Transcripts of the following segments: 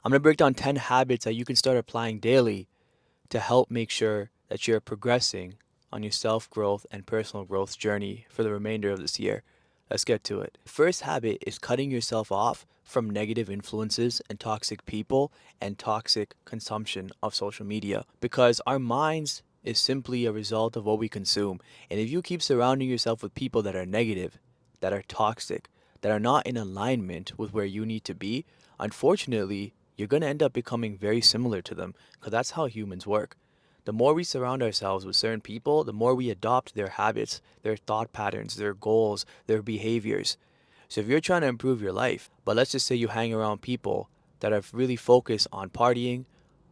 I'm going to break down 10 habits that you can start applying daily to help make sure that you're progressing on your self growth and personal growth journey for the remainder of this year. Let's get to it. The first habit is cutting yourself off from negative influences and toxic people and toxic consumption of social media because our minds is simply a result of what we consume. And if you keep surrounding yourself with people that are negative, that are toxic, that are not in alignment with where you need to be, unfortunately, you're going to end up becoming very similar to them because that's how humans work. The more we surround ourselves with certain people, the more we adopt their habits, their thought patterns, their goals, their behaviors. So if you're trying to improve your life, but let's just say you hang around people that are really focused on partying,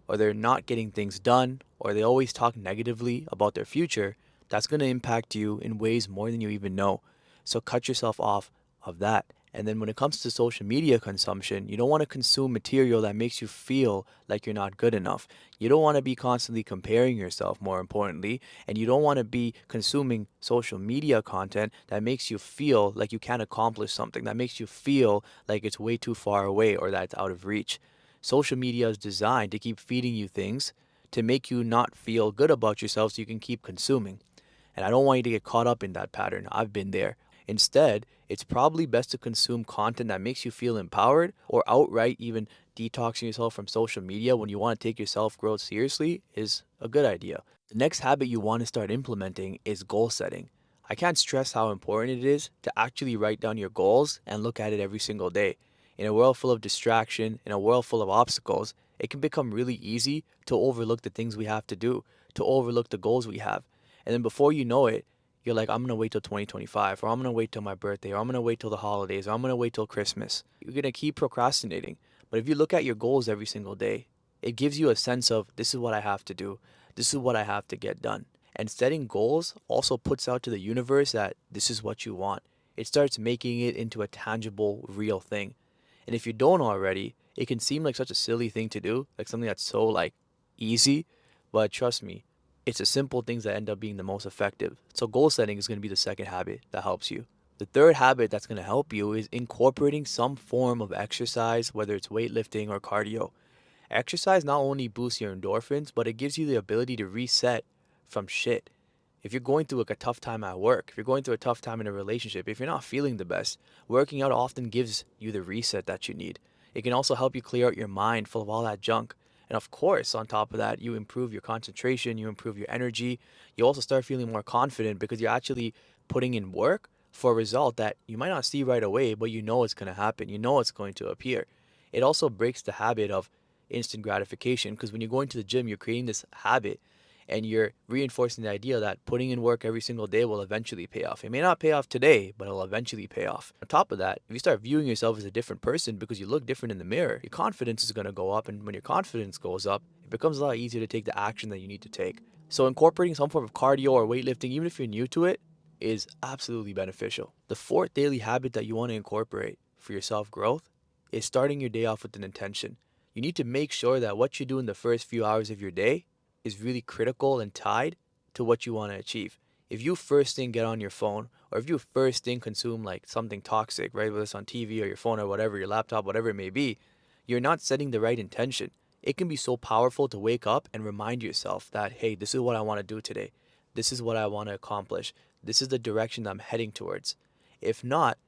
or they're not getting things done, or they always talk negatively about their future, that's going to impact you in ways more than you even know. So cut yourself off of that. And then when it comes to social media consumption, you don't want to consume material that makes you feel like you're not good enough. You don't want to be constantly comparing yourself, more importantly, and you don't want to be consuming social media content that makes you feel like you can't accomplish something, that makes you feel like it's way too far away or that it's out of reach. Social media is designed to keep feeding you things to make you not feel good about yourself so you can keep consuming. And I don't want you to get caught up in that pattern. I've been there. Instead, it's probably best to consume content that makes you feel empowered or outright even detoxing yourself from social media when you want to take your self growth seriously is a good idea. The next habit you want to start implementing is goal setting. I can't stress how important it is to actually write down your goals and look at it every single day. In a world full of distraction, in a world full of obstacles, it can become really easy to overlook the things we have to do, to overlook the goals we have. And then before you know it, you're like, I'm gonna wait till 2025, or I'm gonna wait till my birthday, or I'm gonna wait till the holidays, or I'm gonna wait till Christmas. You're gonna keep procrastinating. But if you look at your goals every single day, it gives you a sense of this is what I have to do, this is what I have to get done. And setting goals also puts out to the universe that this is what you want. It starts making it into a tangible, real thing. And if you don't already, it can seem like such a silly thing to do, like something that's so like easy, but trust me, it's the simple things that end up being the most effective. So goal setting is going to be the second habit that helps you. The third habit that's going to help you is incorporating some form of exercise, whether it's weightlifting or cardio. Exercise not only boosts your endorphins, but it gives you the ability to reset from shit. If you're going through like a tough time at work, if you're going through a tough time in a relationship, if you're not feeling the best, working out often gives you the reset that you need. It can also help you clear out your mind full of all that junk. And of course, on top of that, you improve your concentration, you improve your energy. You also start feeling more confident because you're actually putting in work for a result that you might not see right away, but you know it's going to happen. You know it's going to appear. It also breaks the habit of instant gratification because when you're going to the gym, you're creating this habit and you're reinforcing the idea that putting in work every single day will eventually pay off. It may not pay off today, but it'll eventually pay off. On top of that, if you start viewing yourself as a different person because you look different in the mirror, your confidence is going to go up. And when your confidence goes up, it becomes a lot easier to take the action that you need to take. So, incorporating some form of cardio or weightlifting, even if you're new to it, is absolutely beneficial. The fourth daily habit that you want to incorporate for your self growth is starting your day off with an intention. You need to make sure that what you do in the first few hours of your day is really critical and tied to what you want to achieve. If you first thing get on your phone, or if you first thing consume like something toxic, right, whether it's on TV or your phone or whatever, your laptop, whatever it may be, you're not setting the right intention. It can be so powerful to wake up and remind yourself that, hey, this is what I want to do today. This is what I want to accomplish. This is the direction that I'm heading towards. If not,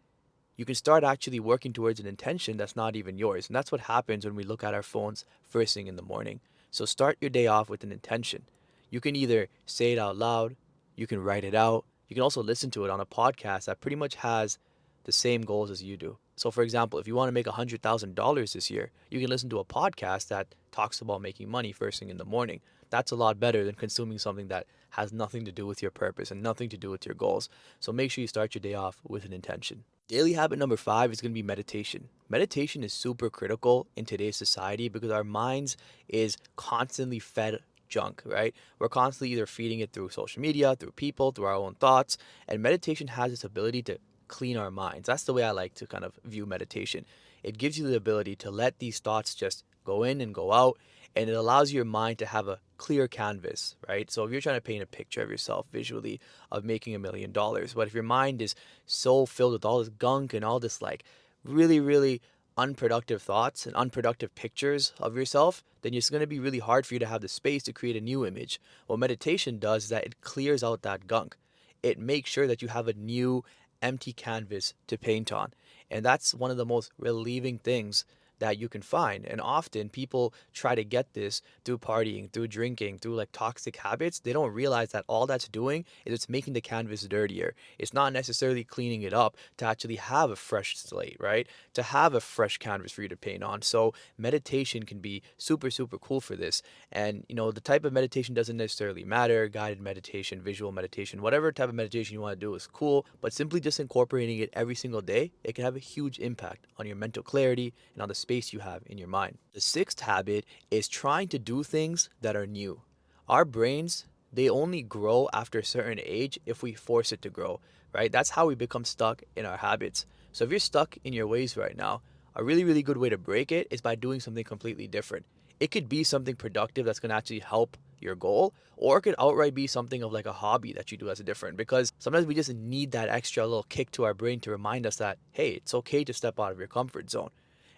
you can start actually working towards an intention that's not even yours. And that's what happens when we look at our phones first thing in the morning. So start your day off with an intention. You can either say it out loud, you can write it out, you can also listen to it on a podcast that pretty much has the same goals as you do. So, for example, if you want to make $100,000 this year, you can listen to a podcast that talks about making money first thing in the morning. That's a lot better than consuming something that has nothing to do with your purpose and nothing to do with your goals. So, make sure you start your day off with an intention. Daily habit number five is going to be meditation. Meditation is super critical in today's society because our minds is constantly fed junk, right? We're constantly either feeding it through social media, through people, through our own thoughts, and meditation has this ability to clean our minds. That's the way I like to kind of view meditation. It gives you the ability to let these thoughts just go in and go out, and it allows your mind to have a clear canvas, right? So if you're trying to paint a picture of yourself visually of making $1 million, but if your mind is so filled with all this gunk and all this like really, really unproductive thoughts and unproductive pictures of yourself, then it's going to be really hard for you to have the space to create a new image. What meditation does is that it clears out that gunk. It makes sure that you have a new empty canvas to paint on. And that's one of the most relieving things that you can find. And often people try to get this through partying, through drinking, through like toxic habits. They don't realize that all that's doing is it's making the canvas dirtier. It's not necessarily cleaning it up to actually have a fresh slate, right? To have a fresh canvas for you to paint on. So meditation can be super, super cool for this. And the type of meditation doesn't necessarily matter. Guided meditation, visual meditation, whatever type of meditation you want to do is cool. But simply just incorporating it every single day, it can have a huge impact on your mental clarity and on the space you have in your mind. The sixth habit is trying to do things that are new. Our brains, they only grow after a certain age if we force it to grow, right? That's how we become stuck in our habits. So if you're stuck in your ways right now, a really, really good way to break it is by doing something completely different. It could be something productive that's going to actually help your goal, or it could outright be something of like a hobby that you do as a different, because sometimes we just need that extra little kick to our brain to remind us that, hey, it's okay to step out of your comfort zone.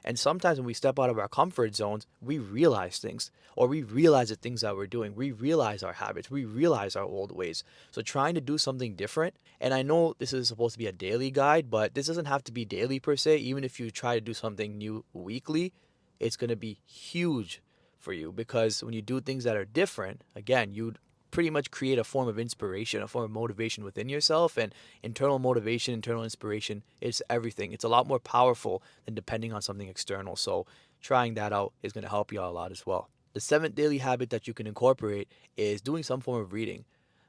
And sometimes when we step out of our comfort zones, we realize things, or we realize the things that we're doing. We realize our habits. We realize our old ways. So trying to do something different, and I know this is supposed to be a daily guide, but this doesn't have to be daily per se. Even if you try to do something new weekly, it's going to be huge for you, because when you do things that are different, again, you pretty much create a form of inspiration, a form of motivation within yourself. And internal motivation, internal inspiration is everything. It's a lot more powerful than depending on something external. So trying that out is going to help you out a lot as well. The seventh daily habit that you can incorporate is doing some form of reading.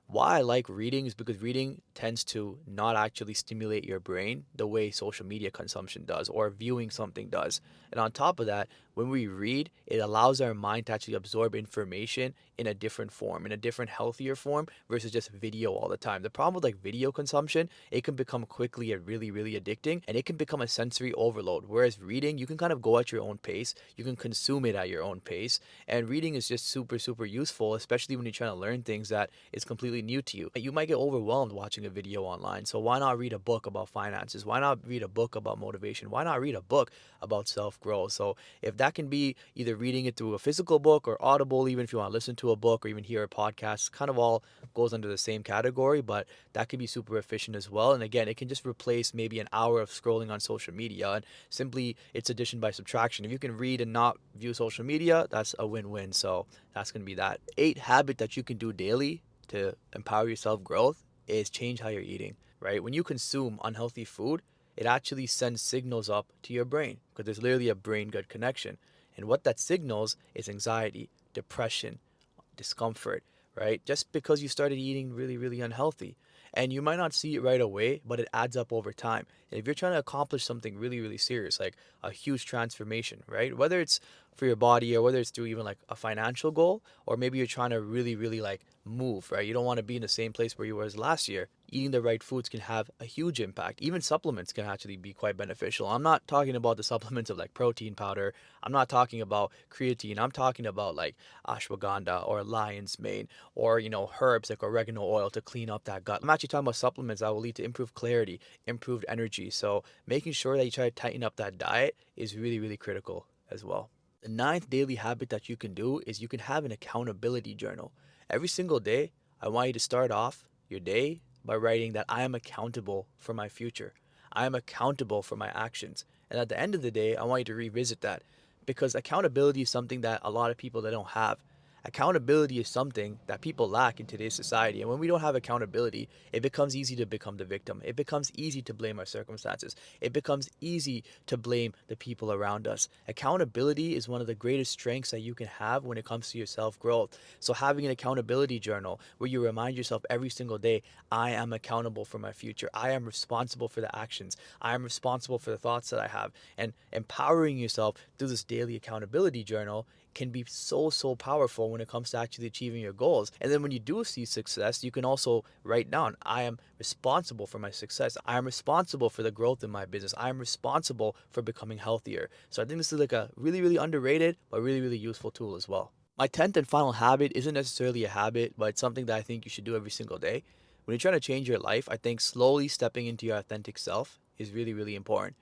Why I like reading is because reading tends to not actually stimulate your brain the way social media consumption does or viewing something does. And on top of that, when we read, it allows our mind to actually absorb information in a different form, in a different, healthier form versus just video all the time. The problem with like video consumption, it can become quickly and really, really addicting, and it can become a sensory overload. Whereas reading, you can kind of go at your own pace, you can consume it at your own pace, and reading is just super, super useful, especially when you're trying to learn things that is completely new to you. You might get overwhelmed watching a video online, so why not read a book about finances? Why not read a book about motivation? Why not read a book about self growth? So if that can be either reading it through a physical book or Audible, even if you want to listen to a book or even hear a podcast, kind of all goes under the same category, but that can be super efficient as well. And again, it can just replace maybe an hour of scrolling on social media, and simply it's addition by subtraction. If you can read and not view social media, that's a win-win. So that's going to be that. Eight habit that you can do daily to empower your self growth is change how you're eating, right? When you consume unhealthy food, it actually sends signals up to your brain because there's literally a brain gut connection. And what that signals is anxiety, depression, discomfort, right? Just because you started eating really, really unhealthy. And you might not see it right away, but it adds up over time. And if you're trying to accomplish something really, really serious, like a huge transformation, right? Whether it's for your body or whether it's through even like a financial goal, or maybe you're trying to really, really like move, right? You don't want to be in the same place where you was last year. Eating the right foods can have a huge impact. Even supplements can actually be quite beneficial. I'm not talking about the supplements of like protein powder. I'm not talking about creatine. I'm talking about like ashwagandha or lion's mane, or herbs like oregano oil to clean up that gut. I'm actually talking about supplements that will lead to improved clarity, improved energy. So making sure that you try to tighten up that diet is really, really critical as well. The ninth daily habit that you can do is you can have an accountability journal. Every single day, I want you to start off your day by writing that I am accountable for my future. I am accountable for my actions. And at the end of the day, I want you to revisit that, because accountability is something that a lot of people they don't have. Accountability is something that people lack in today's society. And when we don't have accountability, it becomes easy to become the victim. It becomes easy to blame our circumstances. It becomes easy to blame the people around us. Accountability is one of the greatest strengths that you can have when it comes to your self growth. So, having an accountability journal where you remind yourself every single day, I am accountable for my future. I am responsible for the actions. I am responsible for the thoughts that I have. And empowering yourself through this daily accountability journal can be so, so powerful when it comes to actually achieving your goals. And then when you do see success, you can also write down, I am responsible for my success. I am responsible for the growth in my business. I am responsible for becoming healthier. So I think this is like a really, really underrated, but really, really useful tool as well. My 10th and final habit isn't necessarily a habit, but it's something that I think you should do every single day. When you're trying to change your life, I think slowly stepping into your authentic self is really, really important.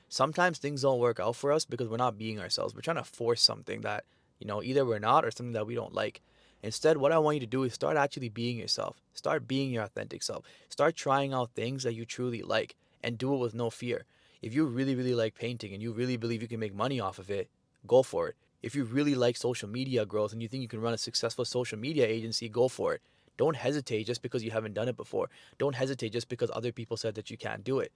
Sometimes things don't work out for us because we're not being ourselves. We're trying to force something that, either we're not or something that we don't like. Instead, what I want you to do is start actually being yourself. Start being your authentic self. Start trying out things that you truly like and do it with no fear. If you really, really like painting and you really believe you can make money off of it, go for it. If you really like social media growth and you think you can run a successful social media agency, go for it. Don't hesitate just because you haven't done it before. Don't hesitate just because other people said that you can't do it.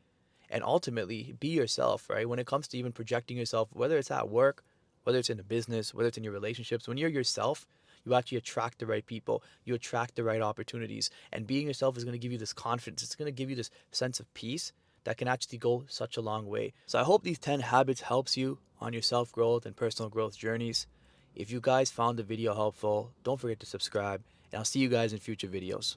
And ultimately, be yourself, right? When it comes to even projecting yourself, whether it's at work, whether it's in a business, whether it's in your relationships, when you're yourself, you actually attract the right people, you attract the right opportunities. And being yourself is going to give you this confidence, it's going to give you this sense of peace that can actually go such a long way. So I hope these 10 habits helps you on your self-growth and personal growth journeys. If you guys found the video helpful, don't forget to subscribe, and I'll see you guys in future videos.